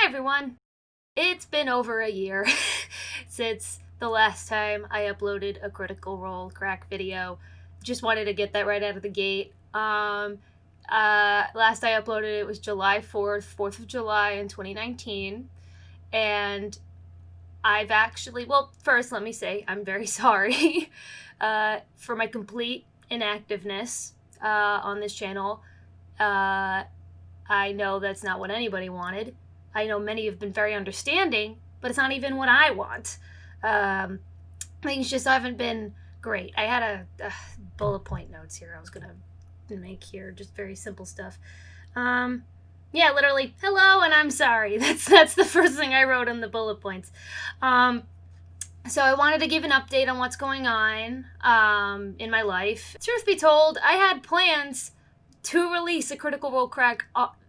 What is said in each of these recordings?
everyone! It's been over a year since the last time I uploaded a Critical Role crack video. Just wanted to get that right out of the gate. Last I uploaded it was July 4th, 4th of July in 2019. And I've actually, well, first let me say I'm very sorry for my complete inactiveness on this channel. I know that's not what anybody wanted. I know many have been very understanding, but it's not even what I want. Things just haven't been great. I had a bullet point notes here I was gonna make here, just very simple stuff. Yeah, literally, hello and I'm sorry. That's the first thing I wrote in the bullet points. So I wanted to give an update on what's going on in my life. Truth be told, I had plans to release a Critical Role crack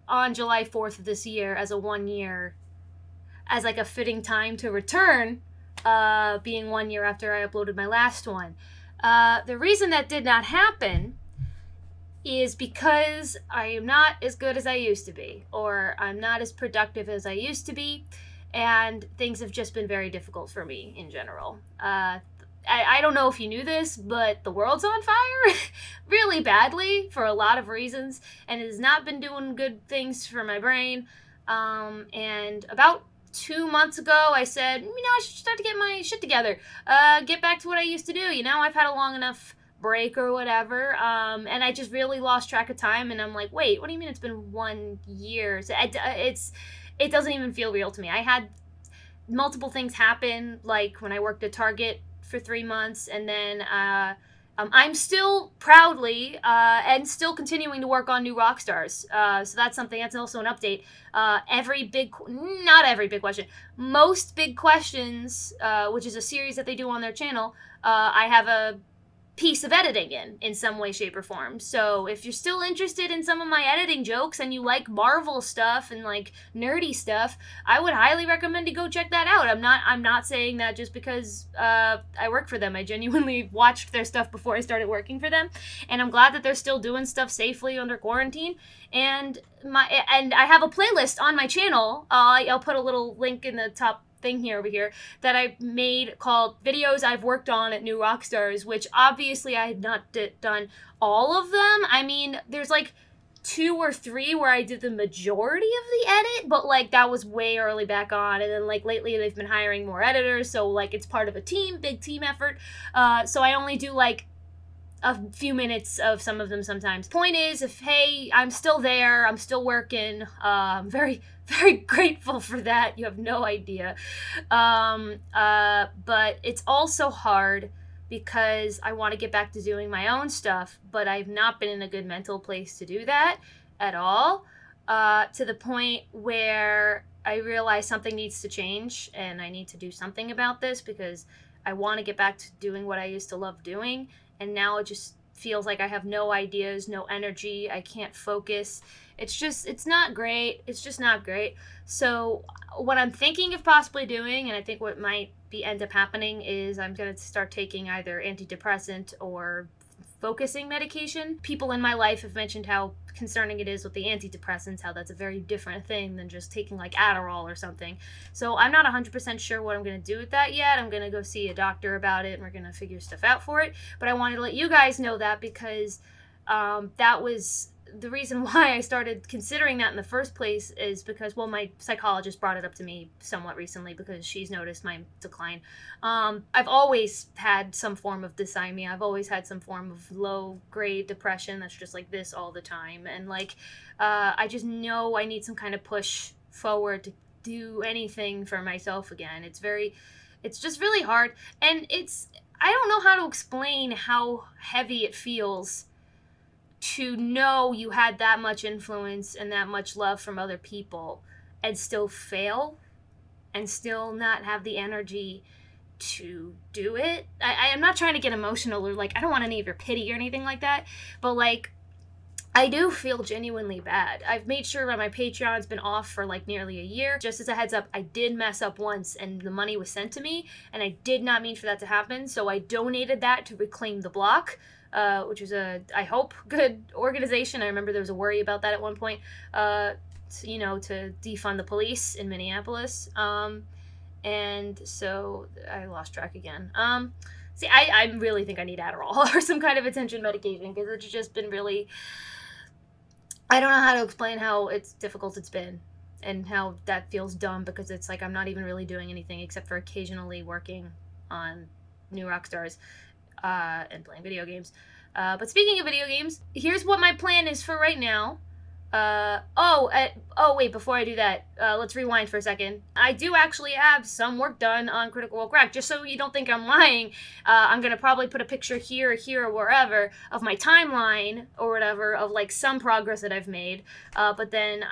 on July 4th of this year as a 1 year, as like a fitting time to return, being 1 year after I uploaded my last one. The reason that did not happen is because I am not as good as I used to be, or I'm not as productive as I used to be, and things have just been very difficult for me in general. I don't know if you knew this, but the world's on fire really badly for a lot of reasons, and it has not been doing good things for my brain. And about 2 months ago, I said, I should start to get my shit together, get back to what I used to do. I've had a long enough break or whatever, and I just really lost track of time, and I'm like, wait, what do you mean it's been 1 year? It doesn't even feel real to me. I had multiple things happen, like when I worked at Target for 3 months, and then I'm still proudly and still continuing to work on New Rockstars. So that's also an update. Not every big question, most big questions, which is a series that they do on their channel, I have a piece of editing in some way, shape, or form. So if you're still interested in some of my editing jokes and you like Marvel stuff and like nerdy stuff, I would highly recommend to go check that out. I'm not saying that just because I work for them. I genuinely watched their stuff before I started working for them, and I'm glad that they're still doing stuff safely under quarantine. And I have a playlist on my channel. I'll put a little link in the top thing over here that I made called Videos I've Worked On at New Rockstars, which obviously I had not done all of them. I mean, there's like 2 or 3 where I did the majority of the edit, but like that was way early back on, and then like lately they've been hiring more editors, so like it's part of a big team effort. So I only do like a few minutes of some of them sometimes. Point is, I'm still there, I'm still working, I'm very, very grateful for that. You have no idea. But it's also hard because I want to get back to doing my own stuff, but I've not been in a good mental place to do that at all, to the point where I realize something needs to change and I need to do something about this, because I want to get back to doing what I used to love doing, and now it just feels like I have no ideas, no energy, I can't focus. It's not great. It's just not great. So what I'm thinking of possibly doing, and I think what might end up happening, is I'm going to start taking either antidepressant or focusing medication. People in my life have mentioned how concerning it is with the antidepressants, how that's a very different thing than just taking like Adderall or something. So I'm not 100% sure what I'm going to do with that yet. I'm going to go see a doctor about it, and we're going to figure stuff out for it. But I wanted to let you guys know that, because that was the reason why I started considering that in the first place, is because, well, my psychologist brought it up to me somewhat recently because she's noticed my decline. I've always had some form of dysthymia. I've always had some form of low-grade depression that's just like this all the time. And, like, I just know I need some kind of push forward to do anything for myself again. It's just really hard. And I don't know how to explain how heavy it feels to know you had that much influence and that much love from other people and still fail and still not have the energy to do it. I'm not trying to get emotional, or like, I don't want any of your pity or anything like that, but like, I do feel genuinely bad. I've made sure that my Patreon's been off for like nearly a year. Just as a heads up, I did mess up once and the money was sent to me, and I did not mean for that to happen, so I donated that to Reclaim the Block, which is I hope, good organization. I remember there was a worry about that at one point. to defund the police in Minneapolis. And so I lost track again. See, I really think I need Adderall or some kind of attention medication, because it's just been really, I don't know how to explain how difficult it's been, and how that feels dumb, because it's like I'm not even really doing anything except for occasionally working on New Rockstars and playing video games. But speaking of video games, here's what my plan is for right now. Wait, before I do that, let's rewind for a second. I do actually have some work done on Critical Role Crack, just so you don't think I'm lying. I'm gonna probably put a picture here, or wherever, of my timeline, or whatever, of, like, some progress that I've made. But then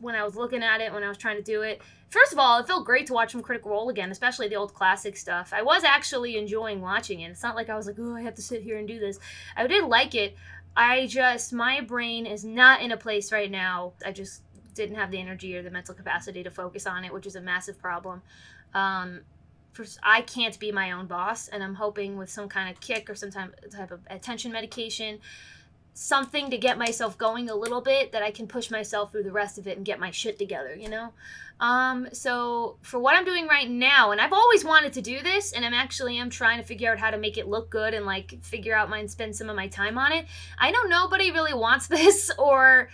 when I was looking at it, when I was trying to do it, first of all, it felt great to watch some Critical Role again, especially the old classic stuff. I was actually enjoying watching it. It's not like I was like, oh, I have to sit here and do this. I did like it. My brain is not in a place right now. I just didn't have the energy or the mental capacity to focus on it, which is a massive problem. I can't be my own boss, and I'm hoping with some kind of kick or some type of attention medication, something to get myself going a little bit, that I can push myself through the rest of it and get my shit together, So for what I'm doing right now, and I've always wanted to do this, and I'm trying to figure out how to make it look good and, like, figure out and spend some of my time on it. I know nobody really wants this or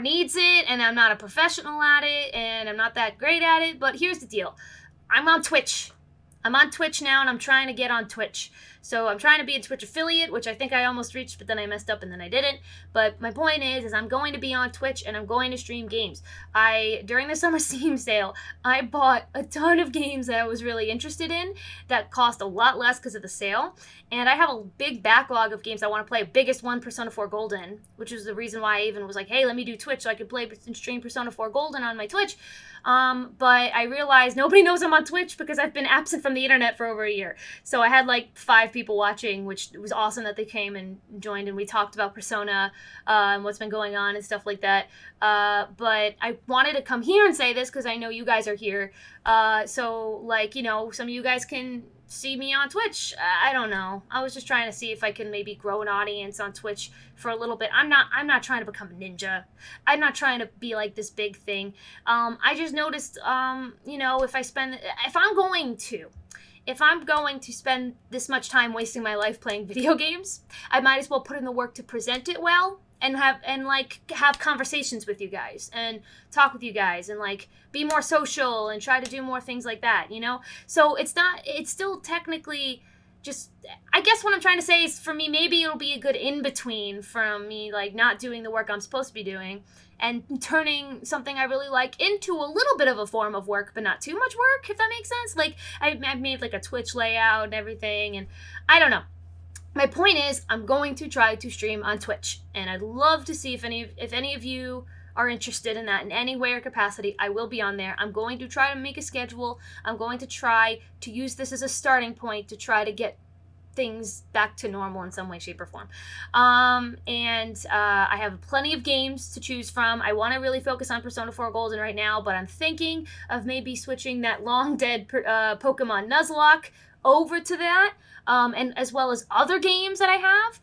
needs it, and I'm not a professional at it, and I'm not that great at it, but here's the deal. I'm on Twitch. I'm on Twitch now, and I'm trying to get on Twitch. So I'm trying to be a Twitch affiliate, which I think I almost reached, but then I messed up and then I didn't. But my point is I'm going to be on Twitch, and I'm going to stream games. During the summer Steam sale, I bought a ton of games that I was really interested in that cost a lot less because of the sale. And I have a big backlog of games I want to play. Biggest one, Persona 4 Golden, which was the reason why I even was like, hey, let me do Twitch so I could play and stream Persona 4 Golden on my Twitch. But I realized nobody knows I'm on Twitch because I've been absent from the internet for over a year. So I had like 5 people watching, which was awesome that they came and joined, and we talked about Persona and what's been going on and stuff like that. But I wanted to come here and say this because I know you guys are here. So, like, some of you guys can see me on Twitch. I don't know. I was just trying to see if I can maybe grow an audience on Twitch for a little bit. I'm not trying to become a ninja. I'm not trying to be like this big thing. I just noticed, if I'm going to spend this much time wasting my life playing video games, I might as well put in the work to present it well and have conversations with you guys and talk with you guys and like be more social and try to do more things like that, So it's still technically just, I guess what I'm trying to say is, for me, maybe it'll be a good in-between from me like not doing the work I'm supposed to be doing and turning something I really like into a little bit of a form of work, but not too much work, if that makes sense. Like, I've made like a Twitch layout and everything, and I don't know. My point is, I'm going to try to stream on Twitch, and I'd love to see if any of you are interested in that in any way or capacity. I will be on there. I'm going to try to make a schedule. I'm going to try to use this as a starting point to try to get things back to normal in some way, shape, or form. I have plenty of games to choose from. I want to really focus on Persona 4 Golden right now, but I'm thinking of maybe switching that long dead Pokemon Nuzlocke over to that, and as well as other games that I have.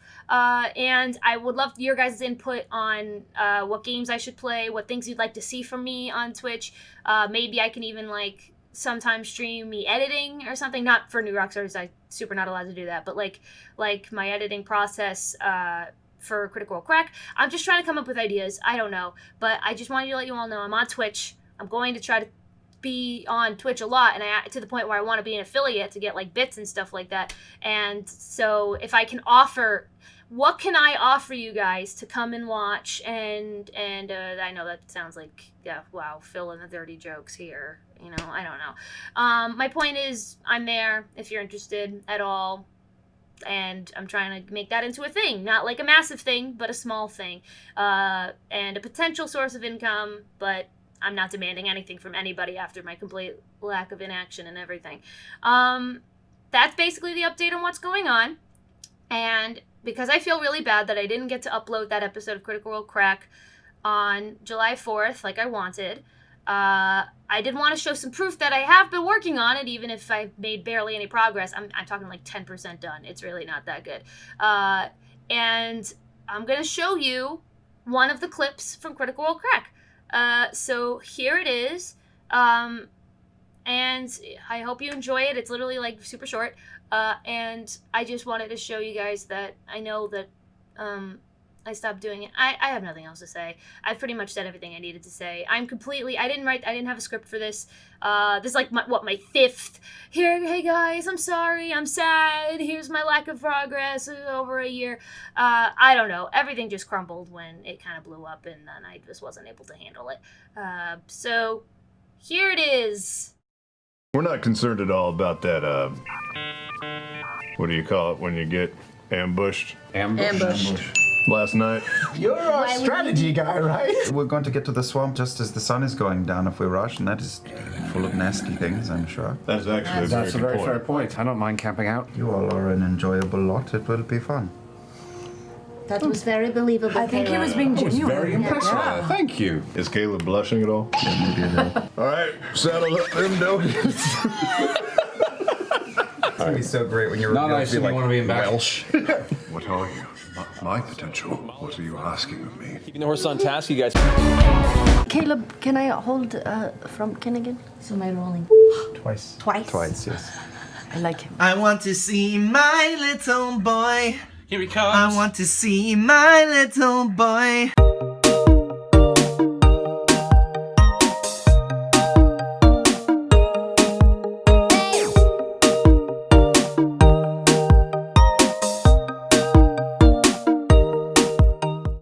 And I would love your guys' input on what games I should play, what things you'd like to see from me on Twitch. Maybe I can even sometimes stream me editing or something. Not for New Rockstars, I super not allowed to do that, but like my editing process for Critical Role Crack. I'm just trying to come up with ideas. I don't know, but I just wanted to let you all know I'm on Twitch. I'm going to try to be on Twitch a lot, and to the point where I want to be an affiliate to get like bits and stuff like that. And so if I can offer, what can I offer you guys to come and watch? And I know that sounds like, yeah, wow, fill in the dirty jokes here. I don't know. My point is, I'm there if you're interested at all. And I'm trying to make that into a thing. Not like a massive thing, but a small thing. And a potential source of income, but I'm not demanding anything from anybody after my complete lack of inaction and everything. That's basically the update on what's going on. And because I feel really bad that I didn't get to upload that episode of Critical Role Crack on July 4th like I wanted, I did want to show some proof that I have been working on it, even if I've made barely any progress. I'm talking like 10% done. It's really not that good. And I'm going to show you one of the clips from Critical Role Crack. So here it is. And I hope you enjoy it. It's literally like super short. And I just wanted to show you guys that I know that I stopped doing it. I have nothing else to say. I've pretty much said everything I needed to say. I didn't have a script for this. This is like my fifth. Hey guys, I'm sorry, I'm sad. Here's my lack of progress over a year. I don't know. Everything just crumbled when it kind of blew up, and then I just wasn't able to handle it. So here it is. We're not concerned at all about that, what do you call it when you get ambushed? Ambush. Last night. You're a strategy guy, right? We're going to get to the swamp just as the sun is going down if we rush, and that is full of nasty things, I'm sure. That's actually That's a very good fair point. point. I don't mind camping out. You all are an enjoyable lot. It will be fun. That was very believable. I think he Caleb. was being I was genuine. very impressed by that. Thank you. Is Caleb blushing at all? Maybe a little. All right, saddle up them donkeys. It's going to be so great when you're Not nice when you want to be in back. Welsh. What are you? My potential. What are you asking of me? Keeping the horse on task, you guys. Caleb, can I hold from Kinnigan? So am I rolling? Twice. Twice? Twice, yes. I like him. I want to see my little boy. Here he comes. I want to see my little boy.